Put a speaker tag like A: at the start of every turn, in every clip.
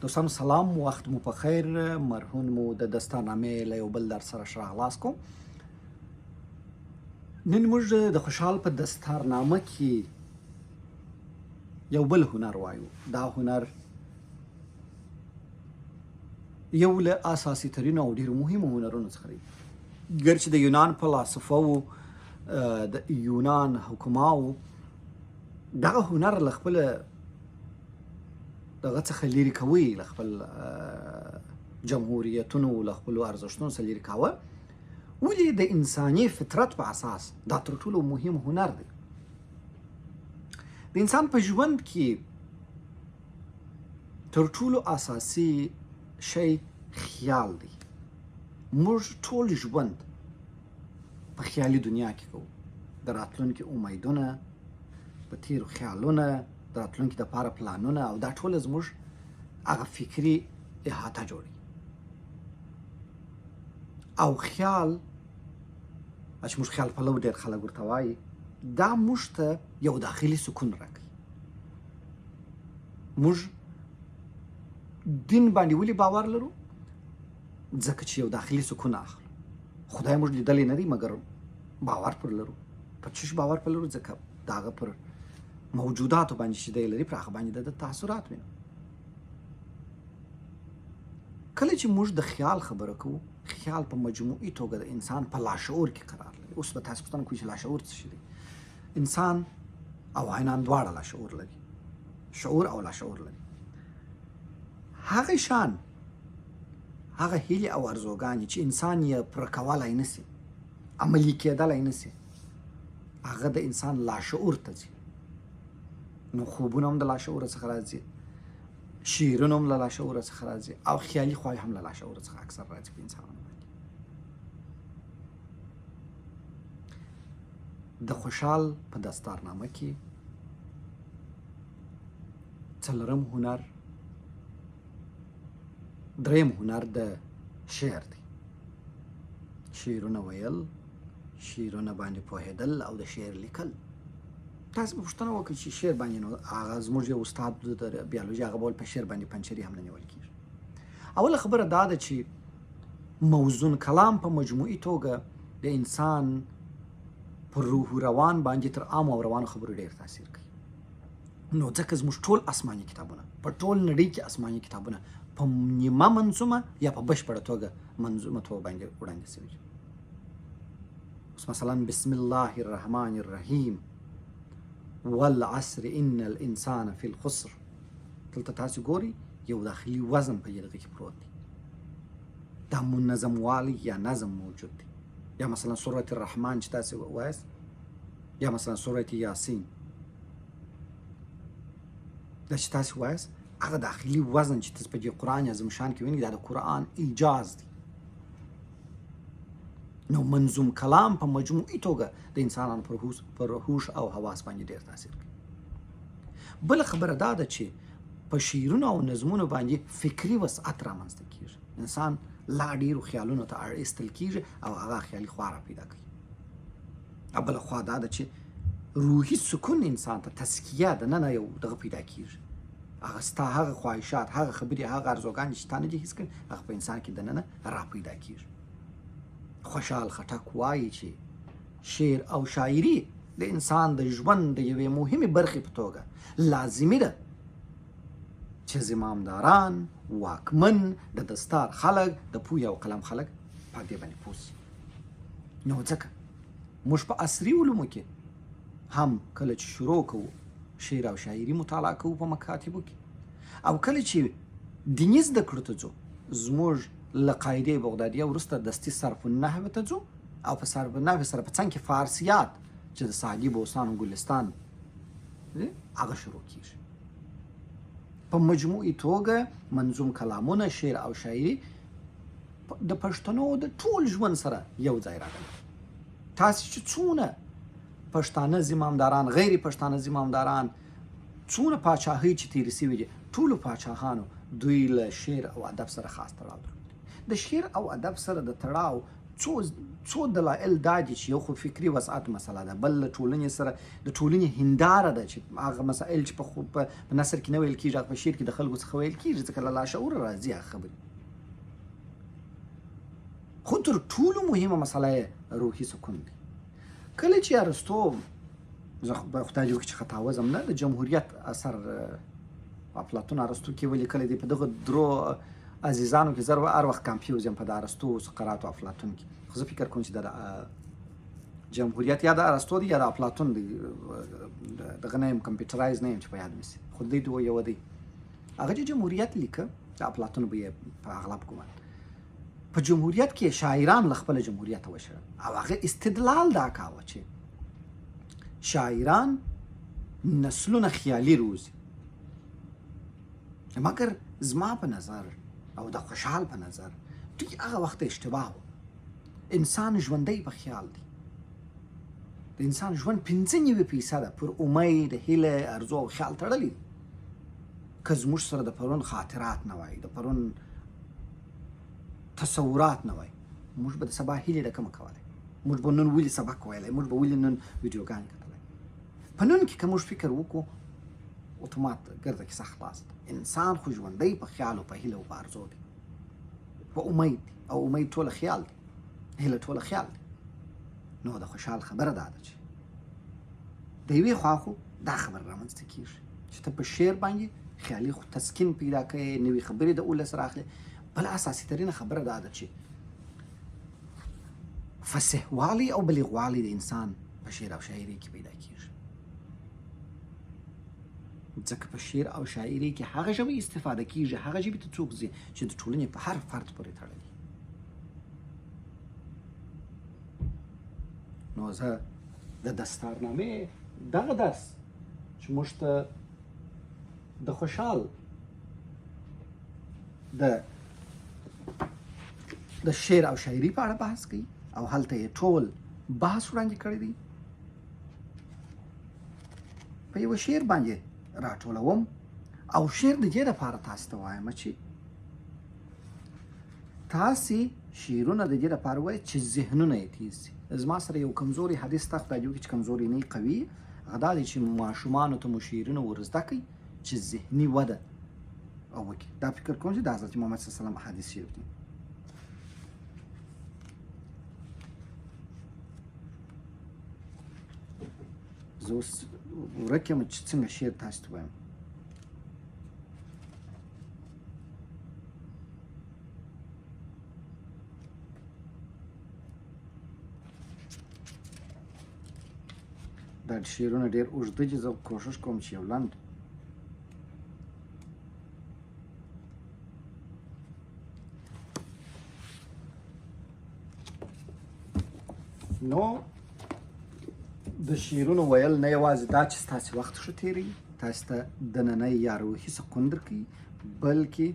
A: دوستانو سلام، وخت مو په خیر. مرهون مو د دستارنامې له یو بل درس سره راغلاس کوم. نن موږ د خوشحال په دستارنامه کې یو بل هنر وایو. دا هنر یو له اساسي ترینو او ډېرو مهمو هنرونو څخه دی. ګرچې د یونان فلاسفو د یونان حکماو دغه هنر له خپل دغه څخه لرې کوي، له خپل جمهوریتونو له خپلو ارزښتونو څخه لرې کاوه، ولې د انساني فطرت په اساس دا تر ټولو مهم هنر دی. د انسان په ژوند کې تر ټولو اساسي شی خیال دی. موږ ټول ژوند په خیالي دنیا کې کوو، د راتلونکي امیدونه، په تیرو خیالونه، د راتلونکي دپاره پلانونه، او دا ټوله زموږ هغه فکري احاطه جوړوي. او خیال چې موږ خیال پلو ډېر خلک ورته وایي، دا موږ ته یو داخلي سکون راکوي. موږ دین باندې ولې باور لرو؟ ځکه چې یو داخلي سکون اخلو. خدای موږ لیدلی نه دی، مګر باور پر لرو. پر څه شي باور پر لرو؟ ځکه د هغه پر موجوداتو باندې چې دی لري، پر هغه باندې د تاثرات وینو. کله چې موږ د خیال خبره کوو، خیال په مجموعي توګه د انسان په لاشعور کې قرار لري. اوس به تاسو پوښتنه کوئ چې لاشعور څه شی دی؟ انسان او حیوان دواړه لاشعور لري، شعور او لاشعور لري. هغه شان هغه هیلې او ارزوګانې چې انسان یې پوره کولی نه سي، عملي کېدلی نه سي، هغه د انسان لاشعور ته ځي. نو خوبونه هم د لاشعور څخه راځي، شعرونه هم له لاشعور څخه راځي، او خیالي خواهی هم له لاشعور څخه اکثر راځي په انسانانو باندې. د خوشحال په دستارنامه کې څلورم هنر، دریم هنر د شعر دی. شعرونه ویل، شعرونه باندې پوهېدل او د شعر لیکل. تاسو به پوښتنه وکړئ چې شعر باندې نو هغه زموږ یو استاد د بیالوژي هغه بول په شعر باندې پنچري هم نه نیول کېږي. اوله خبره دا ده چې موزون کلام په مجموعي توګه د انسان پر روح روان باندې تر عامو او روانو خبرو ډېر تاثیر کوي. نو ځکه زموږ ټول آسماني کتابونه، په ټول نړۍ کې آسماني کتابونه په نیمه منظومه یا په بشپړه توګه منظومه توګه باندې وړاندې شوي. اوس مثلا بسم الله الرحمن الرحیم والعصر ان الانسان فی الخسر، دلته تاسو ګورئ یو داخلي وزن په دغه کې پروت دی. دا منظم والی یا نظم موجود دی. یا مثلا سورة الرحمن چې تاسو وایاست، یا مثلا سورة یاسین، دا چې تاسو وایاست، هغه داخلي وزن چې تاسو په دې قرآن عظیم شان کې وینئ، دا د قرآن ایجاز دی. نو منظوم کلام په مجموعي توګه د انسانانو پر هوش او حواس باندې ډېر تاثیر کوي. بله خبره دا ده چې په شعرونو او نظمونو باندې فکري وسعت رامنځته کېږي. انسان لا ډېرو خیالونو ته اړ ایستل کېږي او هغه خیالي خوا را پیدا کوي. او بله خوا دا ده چې روحي سکون انسان ته تسکیه دننه یو دغه پیدا کېږي. هغه ستا هغه خواهشات، هغه خبرې، هغه ارزوګانې چې تا نه دي حس کړي، هغه په انسان کې دننه را پیدا کېږي. خوشحال خټک وایي چې شعر او شاعري د انسان د ژوند د یوې مهمې برخې په توګه لازمي ده چې زمامداران، واکمن، د دستار خلک، د پوهې او قلم خلک په دې باندې پوه سي. نو ځکه موږ په عصري علومو کې هم کله چې شروع کوو شعر او شاعري مطالعه کوو په مکاتبو کې، او کله چې دیني زده کړو ته ځو، زموږ له قاعدې بغدادیه وروسته دستي صرف النحو ته ځو، او په صرف النحو سره په څنګ کې فارسیات چې د سعدي، بوستان او ګلستان هغه شروع کېږي. په مجموعي توګه منظوم کلامونه، شعر او شاعري د پښتنو د ټول ژوند سره یو ځای راغلي. تاسې چې څونه پښتانه زمامداران، غیر پښتانه زمامداران، څونه پاچاهۍ چې تېرې سوي دي، ټولو پاچاهانو دوی له شعر او ادب سره خاص تړاو درلود. د شعر او ادب سره د تړاو څو دلایل دا دي چې یو خو فکري وسعت مسله ده، بل له ټولنې سره د ټولنې هنداره ده چې هغه مسایل چې په نثر کې نه ویل کېږي هغه په شعر کې د خلکو څخه ویل کېږي، ځکه له لاشعوره راځي هغه خبرې. خو تر ټولو مهمه مسله یې روحي سکون دی. کله چې ارسطو، زه به خدای جوړ کړي چې خطا وزم نه، د جمهوریت اثر افلاطون ارسطو کې ولیکلی دی. په دغه درو عزیزانو کې زه هر وخت کانفیوز یم په د ارسطو، سقراط او افلاطون کې. خو زه فکر کوم چې د جمهوریت یا د ارسطو دی یا د افلاطون دی، دغه نه یم کمپیوټرایز نه یم چې په یاد مې سي، خو دوی دوه یو دی. هغه چې جمهوریت لیکه د افلاطون به یې په اغلب ګومان په جمهوریت کې شاعران له خپله جمهوریت وشړل او هغه استدلال دا کاوه چې شاعران نسلونه خیالي روزي، مګر زما په نظر او د خوشحال په نظر دوی هغه وخت اشتباه و. انسان ژوندی په خیال دی. د انسان ژوند 95% پر امید، هیله، ارزو او خیال تړلی دی. که زموږ سره د پرون خاطرات نه وای، د پرون تصورات نه وای، موږ به د سبا هیلې د کومه کولی؟ موږ به نن ولې سبق ویلی؟ موږ به ولې نن ویډیوګانې کتلی؟ په نن کې که موږ فکر وکړو اتومات ګرده کیسه خلاص ده. انسان خو ژوندی په خیال او په هیله او په ارزو دی، په امید دی، او امید ټوله خیال دی، هیله ټوله خیال دی. نو د خوشحال خبره دا ده چې د یوې خوا خو دا خبره رامنځته کېږي چې ته په شعر باندې خیالي خو تسکین پیدا کوې، نوې خبرې د اولس راخلې. بل اساسي ترینه خبره دا ده چې فصیح او بلیغوالی د انسان په شعر او شاعري کې پیدا کېږي. ځکه په شعر او شاعري کې هغه ژبه استفاده کېږي، هغه ژبې ته څوک ځي چې د ټولنې په هر فرد پورې تړلي. نو زه د دستارنامې دغه درس چې موږ ته د خوشحال د شعر او شاعري په اړه بحث کوي او هلته یې ټول بحث وړاندې کړی دی. په یوه شعر باندې راټولوم او شعر د دې لپاره تاسو ته وایم چې تاسې شعرونه د دې لپاره وایئ چې ذهنونه یې تیز شي. زما سره یو کمزوري حدیث ته خدای جوړ کړي چې کمزوري نه قوي، هغه دا دی چې ماشومانو ته مو شعرونه ور زده کړئ چې ذهني وده او وکړي. دا فکر کوم چې د حضرت محمد صلی الله علیه وسلم حدیث شریف دی. زه اوس ورک یم چې څنګه شعر تاسو ته وایم. دا شعرونه ډېر اوږده دي، زه کوشش کوم چې یو لنډ نو د شعرونو ویل نه یوازې دا چې ستاسې وخت ښه تېروي، تاسو ته دننی یا روحي سکون درکوي، بلکې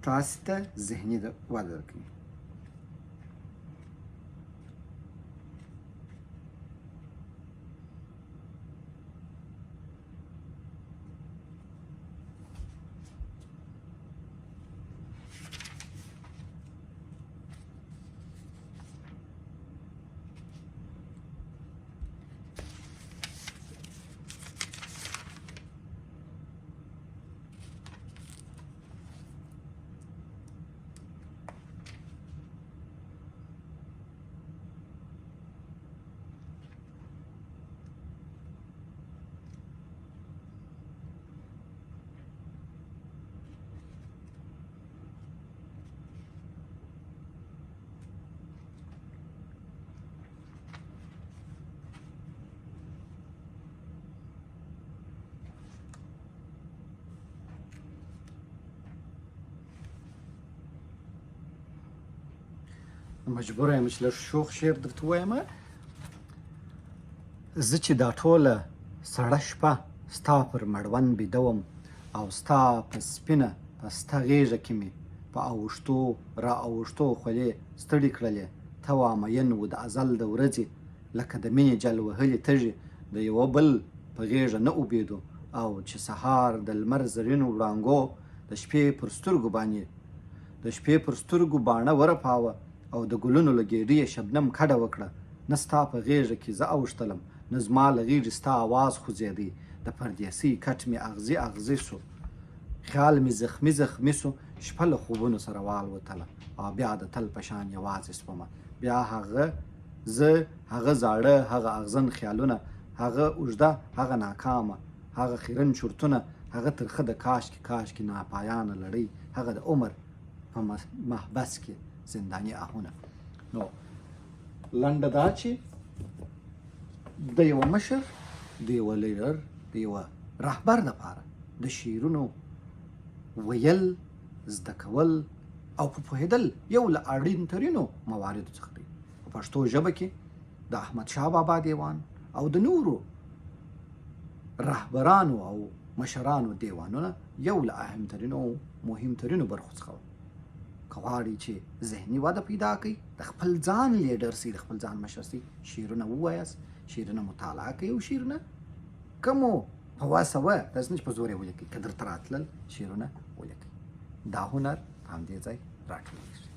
A: تاسو ته ذهني وده درکوي. مجبور یم چې لږ شوخ شعر درته ووایم. زه چې دا ټوله سړه شپه ستا پر مړوند بیده وم او ستا په سپینه پسته غېږه کې مې په اوښتو را اوښتو خولې ستړي کړلې. ته وامین و د ازل د ورځې لکه د مینې جل وهلې تږي د یوه بل په غېږه نه اوبېدو او چې سهار د لمر زرینو وړانګو د شپې پر سترګو باندې د شپې پر سترګو باڼه ورپاوه او د ګلونو له ګېډې شبنم کډه وکړه. نه ستا په غېږه کې زه اوښتلم، نه زما له غېږې ستا اواز خوځېدی. د پردیسۍ کټ مې اغزي اغزي سو، خیال مې زخمي زخمي سو. شپه له خوبونو سره والوتله او بیا د تل په شان یوازې سومه. بیا هغه زه، هغه زاړه، هغه اغزن خیالونه، هغه اوږده، هغه ناکامه، هغه خیرن چورتونه، هغه ترخه د کاشکې ناپایانه لړۍ، هغه د عمر په محبس کې زنداني آهونه. نو لنډه دا چې د یوه مشر، د یوه لیډر، د یوه رهبر دپاره د شعرونو ویل، زده کول او په پوهېدل یو له اړین ترینو مواردو څخه دی. په پښتو ژبه کې د احمدشاه بابا دیوان او د نورو رهبرانو او مشرانو دیوانونه یو له اهمترینو او مهمترینو برخو څخه. که غواړئ چې ذهني وده پیدا کړئ، د خپل ځان لیډر سي، د خپل ځان مشر سي، شعرونه ووایاست، شعرونه مطالعه کوئ او شعرونه که مو په وسه وه، داسې نه چې په زور یې ولیکئ، که درته راتلل شعرونه ولیکئ. دا هنر په همدې ځای راټولېږي.